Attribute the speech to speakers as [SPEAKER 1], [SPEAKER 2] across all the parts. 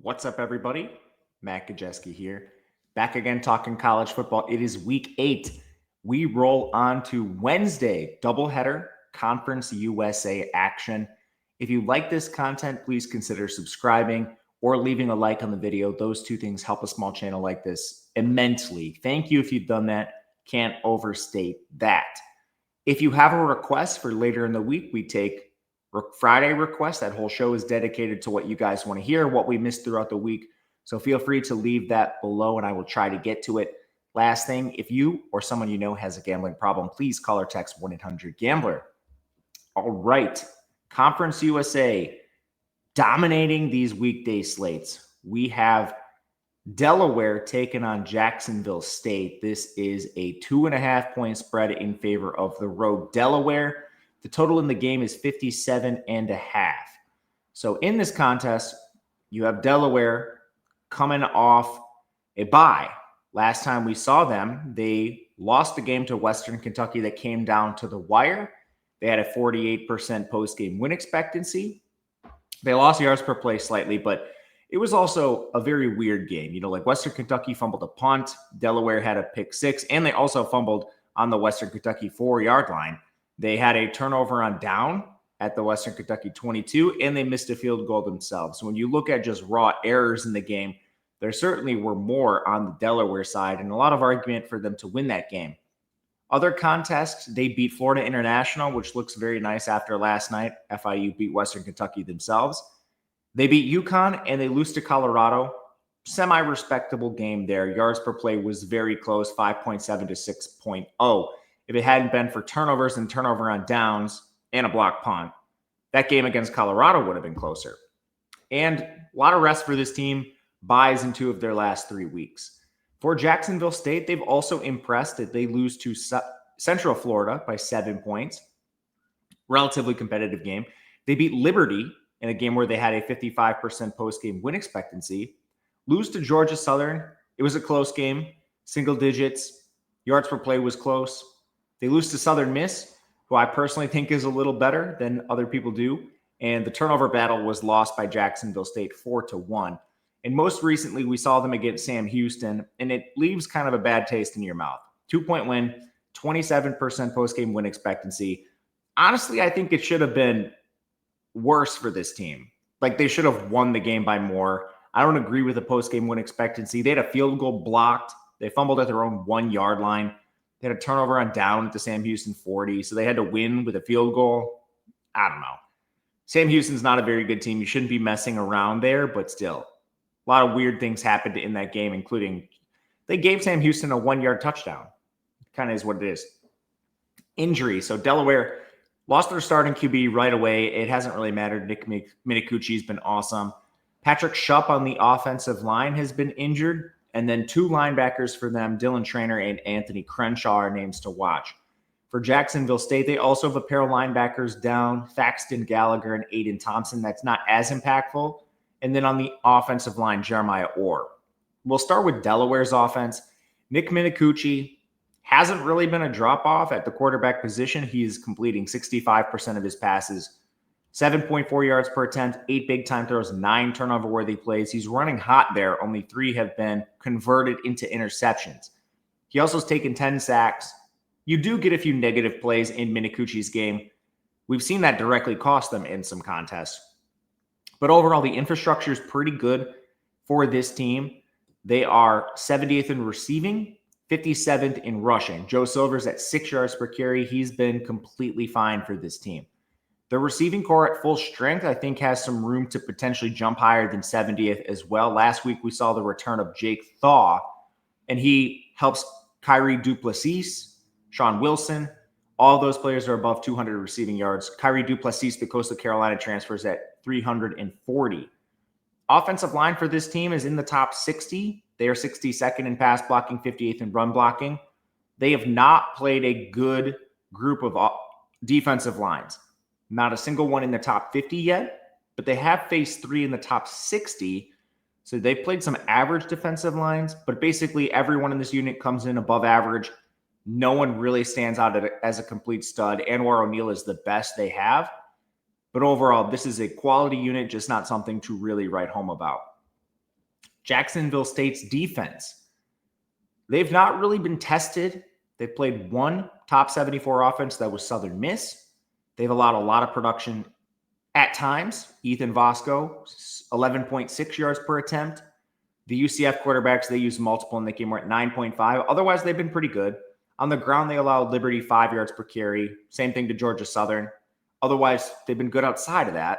[SPEAKER 1] What's up, everybody? Matt Gajewski here. Back again talking college football. It is week 8. We roll on to Wednesday, doubleheader, Conference USA action. If you like this content, please consider subscribing or leaving a like on the video. Those two things help a small channel like this immensely. Thank you if you've done that. Can't overstate that. If you have a request for later in the week, we take Friday requests. That whole show is dedicated to what you guys want to hear, what we missed throughout the week. So feel free to leave that below and I will try to get to it. Last thing, if you or someone you know has a gambling problem, please call or text 1-800-GAMBLER. All right. Conference USA dominating these weekday slates. We have Delaware taking on Jacksonville State. This is a 2.5-point spread in favor of the road Delaware. The total in the game is 57.5. So in this contest, you have Delaware coming off a bye. Last time we saw them, they lost the game to Western Kentucky that came down to the wire. They had a 48% post-game win expectancy. They lost yards per play slightly, but it was also a very weird game. Like Western Kentucky fumbled a punt, Delaware had a pick six, and they also fumbled on the Western Kentucky 4-yard line. They had a turnover on down at the Western Kentucky 22, and they missed a field goal themselves. So when you look at just raw errors in the game, there certainly were more on the Delaware side and a lot of argument for them to win that game. Other contests, they beat Florida International, which looks very nice after last night. FIU beat Western Kentucky themselves. They beat UConn, and they lose to Colorado. Semi-respectable game there. Yards per play was very close, 5.7 to 6.0. If it hadn't been for turnovers and turnover on downs and a block punt, that game against Colorado would have been closer. And a lot of rest for this team, buys in 2 of their last 3 weeks. For Jacksonville State, they've also impressed that they lose to Central Florida by 7 points. Relatively competitive game. They beat Liberty in a game where they had a 55% post-game win expectancy. Lose to Georgia Southern. It was a close game, single digits. Yards per play was close. They lose to Southern Miss, who I personally think is a little better than other people do. And the turnover battle was lost by Jacksonville State 4-1. And most recently, we saw them against Sam Houston, and it leaves kind of a bad taste in your mouth. 2-point win, 27% post-game win expectancy. Honestly, I think it should have been worse for this team. Like, they should have won the game by more. I don't agree with the post-game win expectancy. They had a field goal blocked. They fumbled at their own 1-yard line. They had a turnover on down at the Sam Houston 40, so they had to win with a field goal. I don't know. Sam Houston's not a very good team. You shouldn't be messing around there, but still. A lot of weird things happened in that game, including they gave Sam Houston a 1-yard touchdown. Kind of is what it is. Injury. So Delaware lost their starting QB right away. It hasn't really mattered. Nick Minicucci's been awesome. Patrick Shupp on the offensive line has been injured. And then 2 linebackers for them, Dylan Traynor and Anthony Crenshaw, are names to watch. For Jacksonville State, they also have a pair of linebackers down, Thaxton Gallagher and Aiden Thompson. That's not as impactful. And then on the offensive line, Jeremiah Orr. We'll start with Delaware's offense. Nick Minicucci hasn't really been a drop-off at the quarterback position. He's completing 65% of his passes, 7.4 yards per attempt, 8 big-time throws, 9 turnover-worthy plays. He's running hot there. Only 3 have been converted into interceptions. He also has taken 10 sacks. You do get a few negative plays in Minicucci's game. We've seen that directly cost them in some contests. But overall, the infrastructure is pretty good for this team. They are 70th in receiving, 57th in rushing. Joe Silver's at 6 yards per carry. He's been completely fine for this team. The receiving core at full strength, I think, has some room to potentially jump higher than 70th as well. Last week, we saw the return of Jake Thaw, and he helps Kyrie Duplessis, Sean Wilson. All those players are above 200 receiving yards. Kyrie Duplessis, the Coastal Carolina transfers at 340. Offensive line for this team is in the top 60. They are 62nd in pass blocking, 58th in run blocking. They have not played a good group of defensive lines. Not a single one in the top 50 yet, but they have faced 3 in the top 60. So they've played some average defensive lines, but basically everyone in this unit comes in above average. No one really stands out as a complete stud. Anwar O'Neal is the best they have. But overall, this is a quality unit, just not something to really write home about. Jacksonville State's defense. They've not really been tested. They've played one top 74 offense, that was Southern Miss. They've allowed a lot of production at times. Ethan Vasco, 11.6 yards per attempt. The UCF quarterbacks, they use multiple and they came at 9.5. Otherwise, they've been pretty good. On the ground, they allowed Liberty 5 yards per carry. Same thing to Georgia Southern. Otherwise, they've been good outside of that.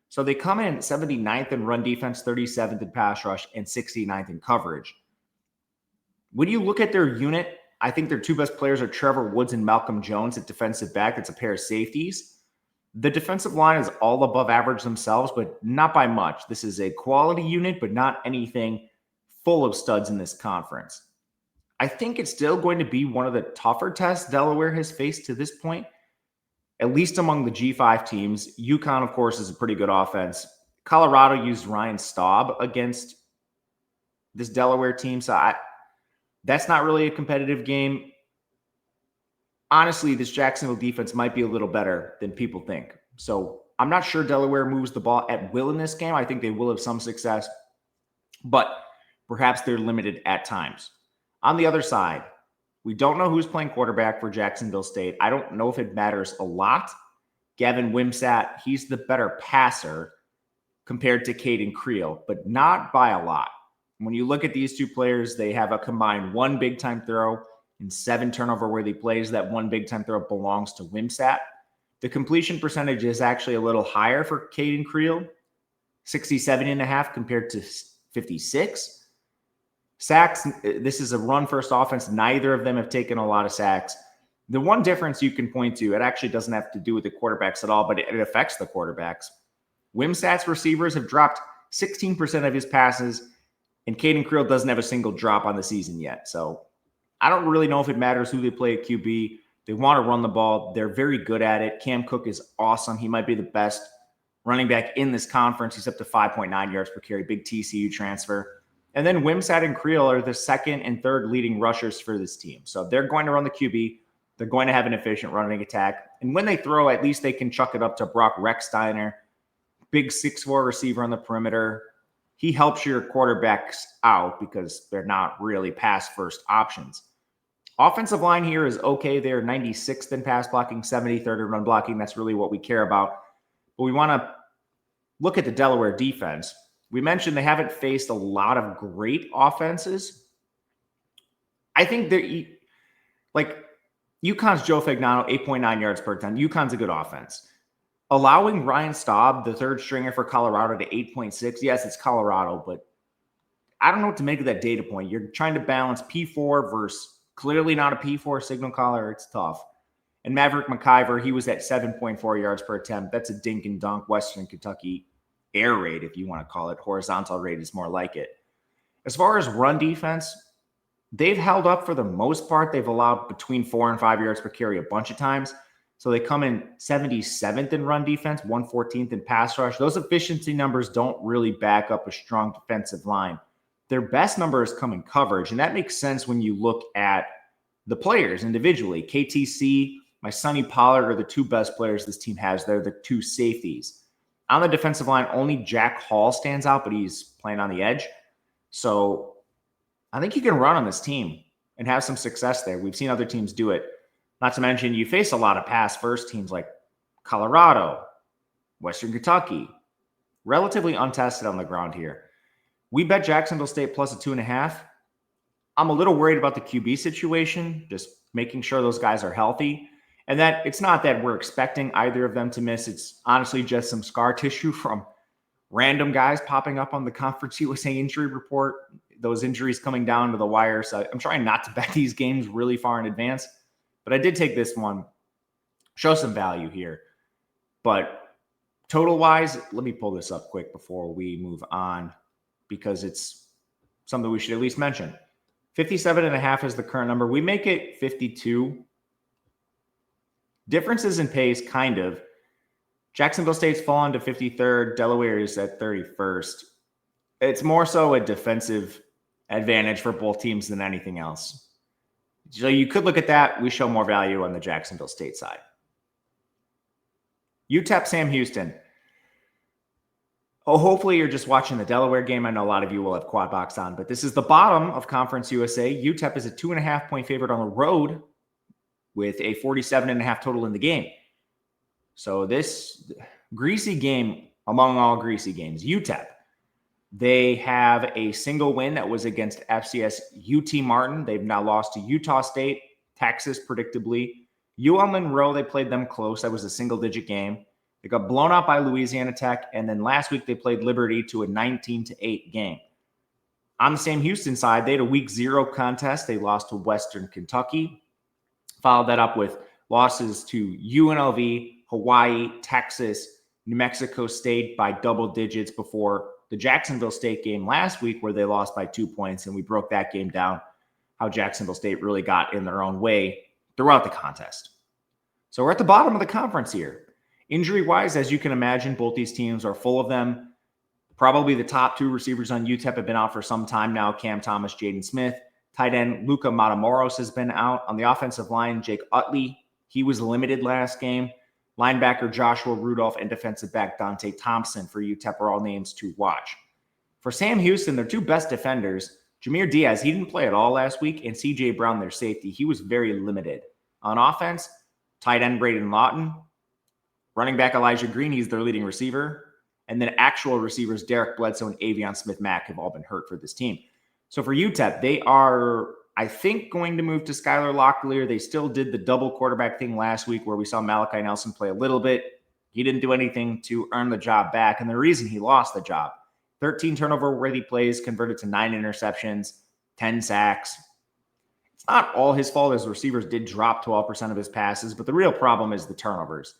[SPEAKER 1] So they come in 79th in run defense, 37th in pass rush, and 69th in coverage. When you look at their unit, I think their two best players are Trevor Woods and Malcolm Jones at defensive back. That's a pair of safeties. The defensive line is all above average themselves, but not by much. This is a quality unit, but not anything full of studs in this conference. I think it's still going to be one of the tougher tests Delaware has faced to this point, at least among the G5 teams. UConn, of course, is a pretty good offense. Colorado used Ryan Staub against this Delaware team, so that's not really a competitive game. Honestly, this Jacksonville defense might be a little better than people think. So I'm not sure Delaware moves the ball at will in this game. I think they will have some success, but perhaps they're limited at times. On the other side, we don't know who's playing quarterback for Jacksonville State. I don't know if it matters a lot. Gavin Wimsatt, he's the better passer compared to Caden Creel, but not by a lot. When you look at these two players, they have a combined 1 big-time throw and 7 turnover-worthy plays. That 1 big-time throw belongs to Wimsatt. The completion percentage is actually a little higher for Caden Creel, 67.5 compared to 56. Sacks, this is a run-first offense. Neither of them have taken a lot of sacks. The one difference you can point to, it actually doesn't have to do with the quarterbacks at all, but it affects the quarterbacks. Wimsatt's receivers have dropped 16% of his passes, and Caden Creel doesn't have a single drop on the season yet. So I don't really know if it matters who they play at QB. They want to run the ball. They're very good at it. Cam Cook is awesome. He might be the best running back in this conference. He's up to 5.9 yards per carry, big TCU transfer. And then Wimsatt and Creel are the second and third leading rushers for this team. So they're going to run the QB. They're going to have an efficient running attack. And when they throw, at least they can chuck it up to Brock Rechsteiner, big 6'4" receiver on the perimeter. He helps your quarterbacks out because they're not really pass-first options. Offensive line here is okay. They're 96th in pass blocking, 73rd in run blocking. That's really what we care about. But we want to look at the Delaware defense. We mentioned they haven't faced a lot of great offenses. I think they're like UConn's Joe Fagnano, 8.9 yards per attempt. UConn's a good offense. Allowing Ryan Staub, the third stringer for Colorado, to 8.6. Yes, it's Colorado, but I don't know what to make of that data point. You're trying to balance P4 versus clearly not a P4 signal caller. It's tough. And Maverick McIver, he was at 7.4 yards per attempt. That's a dink and dunk Western Kentucky air raid, if you want to call it. Horizontal rate is more like it. As far as run defense, they've held up for the most part. They've allowed between 4 and 5 yards per carry a bunch of times. So they come in 77th in run defense, 114th in pass rush. Those efficiency numbers don't really back up a strong defensive line. Their best numbers come in coverage, and that makes sense when you look at the players individually. KTC, my Sonny Pollard are the two best players this team has. They're the two safeties. On the defensive line, only Jack Hall stands out, but he's playing on the edge. So I think you can run on this team and have some success there. We've seen other teams do it. Not to mention, you face a lot of pass-first teams like Colorado, Western Kentucky, relatively untested on the ground here. We bet Jacksonville State plus a 2.5. I'm a little worried about the QB situation, just making sure those guys are healthy. And that it's not that we're expecting either of them to miss. It's honestly just some scar tissue from random guys popping up on the Conference USA injury report, those injuries coming down to the wire. So I'm trying not to bet these games really far in advance. But I did take this one, show some value here. But total-wise, let me pull this up quick before we move on because it's something we should at least mention. 57.5 is the current number. We make it 52. Differences in pace, kind of. Jacksonville State's fallen to 53rd. Delaware is at 31st. It's more so a defensive advantage for both teams than anything else. So you could look at that. We show more value on the Jacksonville State side. UTEP Sam Houston. Oh, hopefully you're just watching the Delaware game. I know a lot of you will have quad box on, but this is the bottom of Conference USA. UTEP is a 2.5-point favorite on the road with a 47.5 total in the game. So this greasy game among all greasy games, UTEP. They have a single win that was against FCS UT Martin. They've now lost to Utah State, Texas, predictably. UL Monroe, they played them close. That was a single-digit game. They got blown out by Louisiana Tech, and then last week they played Liberty to a 19-8 game. On the Sam Houston side, they had a week 0 contest. They lost to Western Kentucky. Followed that up with losses to UNLV, Hawaii, Texas, New Mexico State by double digits before the Jacksonville State game last week where they lost by 2 points, and we broke that game down, how Jacksonville State really got in their own way throughout the contest. So we're at the bottom of the conference here. Injury-wise, as you can imagine, both these teams are full of them. Probably the top 2 receivers on UTEP have been out for some time now, Cam Thomas, Jaden Smith. Tight end Luca Matamoros has been out. On the offensive line, Jake Utley, he was limited last game. Linebacker Joshua Rudolph and defensive back Dante Thompson for UTEP are all names to watch. For Sam Houston, their 2 best defenders, Jameer Diaz, he didn't play at all last week, and C.J. Brown, their safety, he was very limited. On offense, tight end Braden Lawton, running back Elijah Green, he's their leading receiver, and then actual receivers Derek Bledsoe and Avion Smith-Mack have all been hurt for this team. So for UTEP, they are, I think, going to move to Skylar Locklear. They still did the double quarterback thing last week where we saw Malachi Nelson play a little bit. He didn't do anything to earn the job back, and the reason he lost the job, 13 turnover-worthy plays converted to 9 interceptions, 10 sacks. It's not all his fault. His receivers did drop 12% of his passes, but the real problem is the turnovers.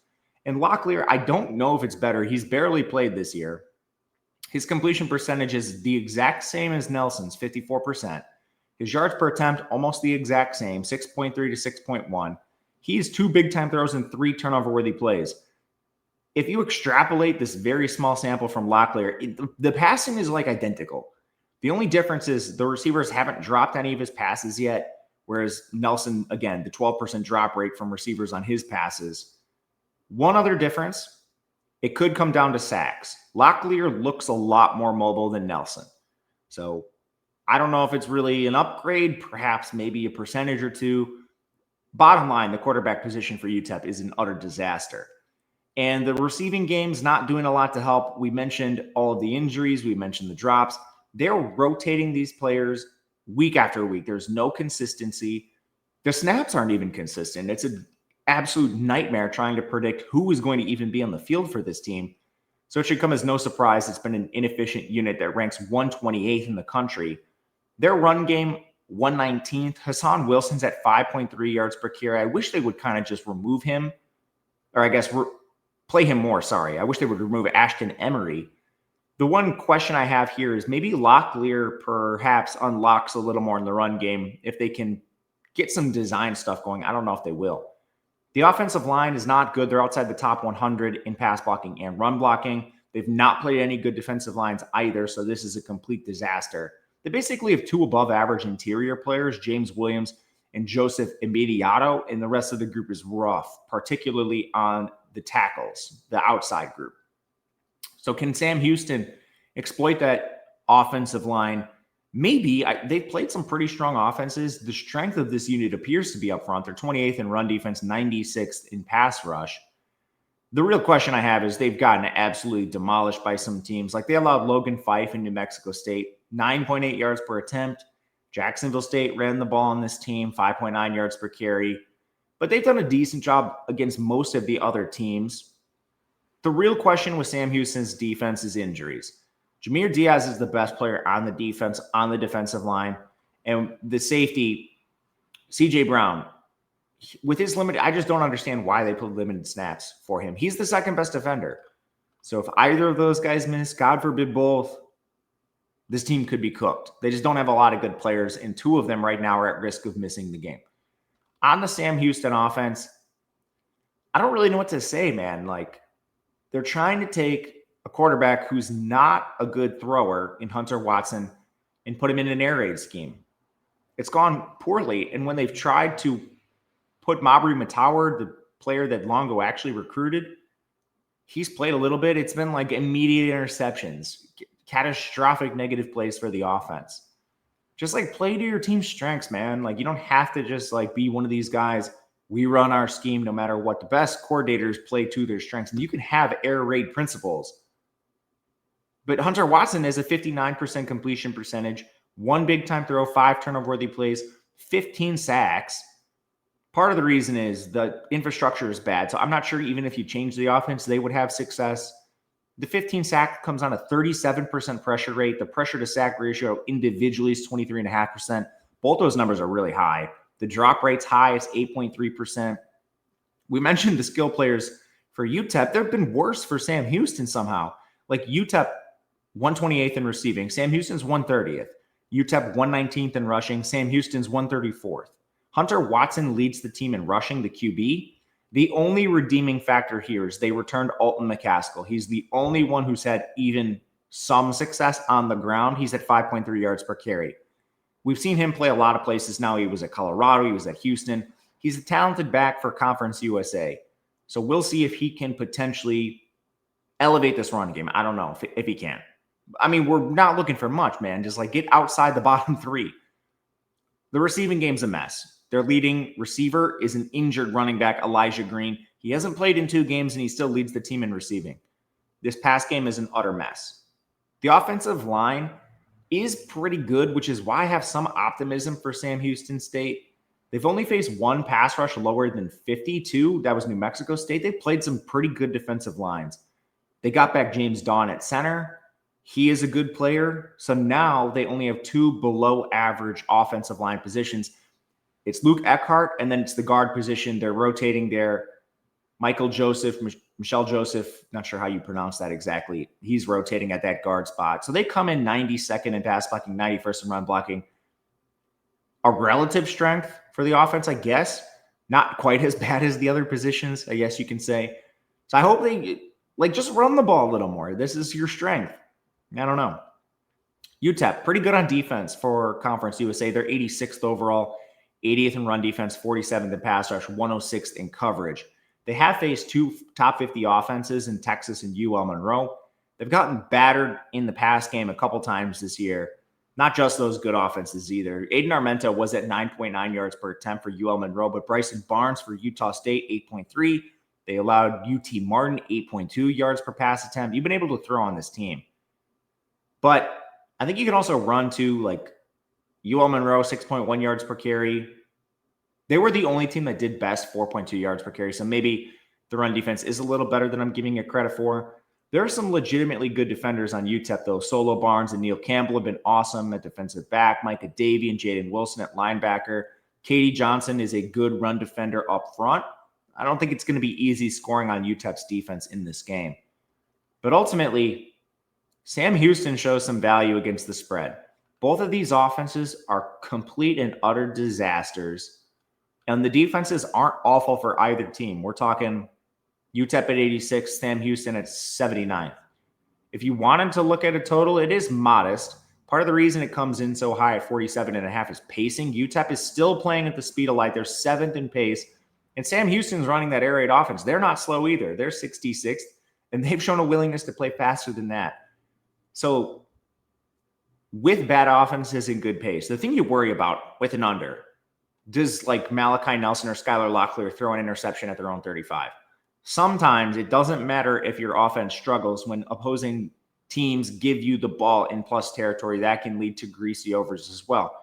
[SPEAKER 1] And Locklear, I don't know if it's better. He's barely played this year. His completion percentage is the exact same as Nelson's, 54%. His yards per attempt, almost the exact same, 6.3 to 6.1. He has 2 big-time throws and 3 turnover-worthy plays. If you extrapolate this very small sample from Locklear, the passing is like identical. The only difference is the receivers haven't dropped any of his passes yet, whereas Nelson, again, the 12% drop rate from receivers on his passes. One other difference, it could come down to sacks. Locklear looks a lot more mobile than Nelson. So I don't know if it's really an upgrade, perhaps maybe a percentage or two. Bottom line, the quarterback position for UTEP is an utter disaster. And the receiving game's not doing a lot to help. We mentioned all of the injuries. We mentioned the drops. They're rotating these players week after week. There's no consistency. The snaps aren't even consistent. It's an absolute nightmare trying to predict who is going to even be on the field for this team. So it should come as no surprise it's been an inefficient unit that ranks 128th in the country. Their run game, 119th. Hassan Wilson's at 5.3 yards per carry. I wish they would kind of just remove him, or I guess play him more, sorry. I wish they would remove Ashton Emery. The one question I have here is maybe Locklear perhaps unlocks a little more in the run game if they can get some design stuff going. I don't know if they will. The offensive line is not good. They're outside the top 100 in pass blocking and run blocking. They've not played any good defensive lines either, so this is a complete disaster. They basically have 2 above-average interior players, James Williams and Joseph Immediato, and the rest of the group is rough, particularly on the tackles, the outside group. So can Sam Houston exploit that offensive line? Maybe. They've played some pretty strong offenses. The strength of this unit appears to be up front. They're 28th in run defense, 96th in pass rush. The real question I have is they've gotten absolutely demolished by some teams. Like they allowed Logan Fife in New Mexico State, 9.8 yards per attempt. Jacksonville State ran the ball on this team, 5.9 yards per carry. But they've done a decent job against most of the other teams. The real question with Sam Houston's defense is injuries. Jameer Diaz is the best player on the defense, on the defensive line. And the safety, C.J. Brown, with his limited, I just don't understand why they put limited snaps for him. He's the second best defender. So if either of those guys miss, God forbid both, this team could be cooked. They just don't have a lot of good players, and 2 of them right now are at risk of missing the game. On the Sam Houston offense, I don't really know what to say, man. Like, they're trying to take a quarterback who's not a good thrower in Hunter Watson and put him in an air raid scheme. It's gone poorly, and when they've tried to put Mabry Matauer, the player that Longo actually recruited, He's played a little bit. It's been like immediate interceptions, catastrophic negative plays for the offense. Just like play to your team's strengths, man. Like you don't have to just like be one of these guys. We run our scheme no matter what. The best coordinators play to their strengths, and you can have air raid principles. But Hunter Watson has a 59% completion percentage, 1 big-time throw, 5 turnover-worthy plays, 15 sacks. Part of the reason is the infrastructure is bad. So I'm not sure even if you change the offense, they would have success. The 15 sack comes on a 37% pressure rate. The pressure to sack ratio individually is 23.5%. Both those numbers are really high. The drop rate's high. It's 8.3%. We mentioned the skill players for UTEP. They've been worse for Sam Houston somehow. Like UTEP 128th in receiving. Sam Houston's 130th. UTEP 119th in rushing. Sam Houston's 134th. Hunter Watson leads the team in rushing, the QB. The only redeeming factor here is they returned Alton McCaskill. He's the only one who's had even some success on the ground. He's at 5.3 yards per carry. We've seen him play a lot of places now. He was at Colorado. He was at Houston. He's a talented back for Conference USA. So we'll see if he can potentially elevate this run game. I don't know if he can. I mean, we're not looking for much, man. Just like get outside the bottom 3. The receiving game's a mess. Their leading receiver is an injured running back, Elijah Green. He hasn't played in 2 games, and he still leads the team in receiving. This pass game is an utter mess. The offensive line is pretty good, which is why I have some optimism for Sam Houston State. They've only faced 1 pass rush lower than 52. That was New Mexico State. They played some pretty good defensive lines. They got back James Dawn at center. He is a good player. So now they only have 2 below average offensive line positions. It's Luke Eckhart, and then it's the guard position. They're rotating there. Michael Joseph, Michelle Joseph, not sure how you pronounce that exactly. He's rotating at that guard spot. So they come in 92nd in pass blocking, 91st in run blocking. A relative strength for the offense, I guess. Not quite as bad as the other positions, I guess you can say. So I hope they just run the ball a little more. This is your strength. I don't know. UTEP, pretty good on defense for Conference USA. They're 86th overall. 80th in run defense, 47th in pass rush, 106th in coverage. They have faced 2 top 50 offenses in Texas and UL Monroe. They've gotten battered in the pass game a couple times this year. Not just those good offenses either. Aiden Armenta was at 9.9 yards per attempt for UL Monroe, but Bryson Barnes for Utah State, 8.3. They allowed UT Martin 8.2 yards per pass attempt. You've been able to throw on this team. But I think you can also run to like UL Monroe, 6.1 yards per carry. They were the only team that did best, 4.2 yards per carry. So maybe the run defense is a little better than I'm giving it credit for. There are some legitimately good defenders on UTEP, though. Solo Barnes and Neil Campbell have been awesome at defensive back. Micah Davey and Jaden Wilson at linebacker. Katie Johnson is a good run defender up front. I don't think it's going to be easy scoring on UTEP's defense in this game. But ultimately, Sam Houston shows some value against the spread. Both of these offenses are complete and utter disasters. And the defenses aren't awful for either team. We're talking UTEP at 86, Sam Houston at 79th. If you wanted to look at a total, it is modest. Part of the reason it comes in so high at 47.5 is pacing. UTEP is still playing at the speed of light. They're 7th in pace. And Sam Houston's running that air raid offense. They're not slow either. They're 66th. And they've shown a willingness to play faster than that. So with bad offenses and good pace, the thing you worry about with an under, does like Malachi Nelson or Skylar Locklear throw an interception at their own 35? Sometimes it doesn't matter if your offense struggles when opposing teams give you the ball in plus territory. That can lead to greasy overs as well.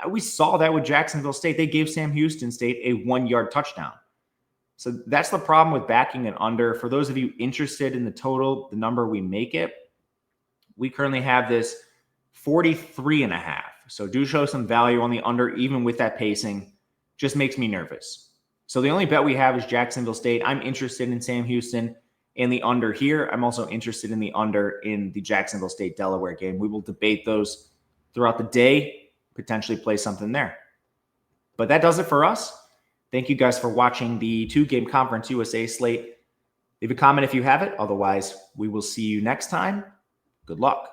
[SPEAKER 1] We saw that with Jacksonville State. They gave Sam Houston State a 1-yard touchdown. So that's the problem with backing an under. For those of you interested in the total, the number we make it, we currently have this 43.5. So do show some value on the under, even with that pacing. Just makes me nervous. So the only bet we have is Jacksonville State. I'm interested in Sam Houston in the under here. I'm also interested in the under in the Jacksonville State Delaware game. We will debate those throughout the day, potentially play something there. But that does it for us. Thank you guys for watching the 2-game Conference USA slate. Leave a comment if you have it. Otherwise, we will see you next time. Good luck.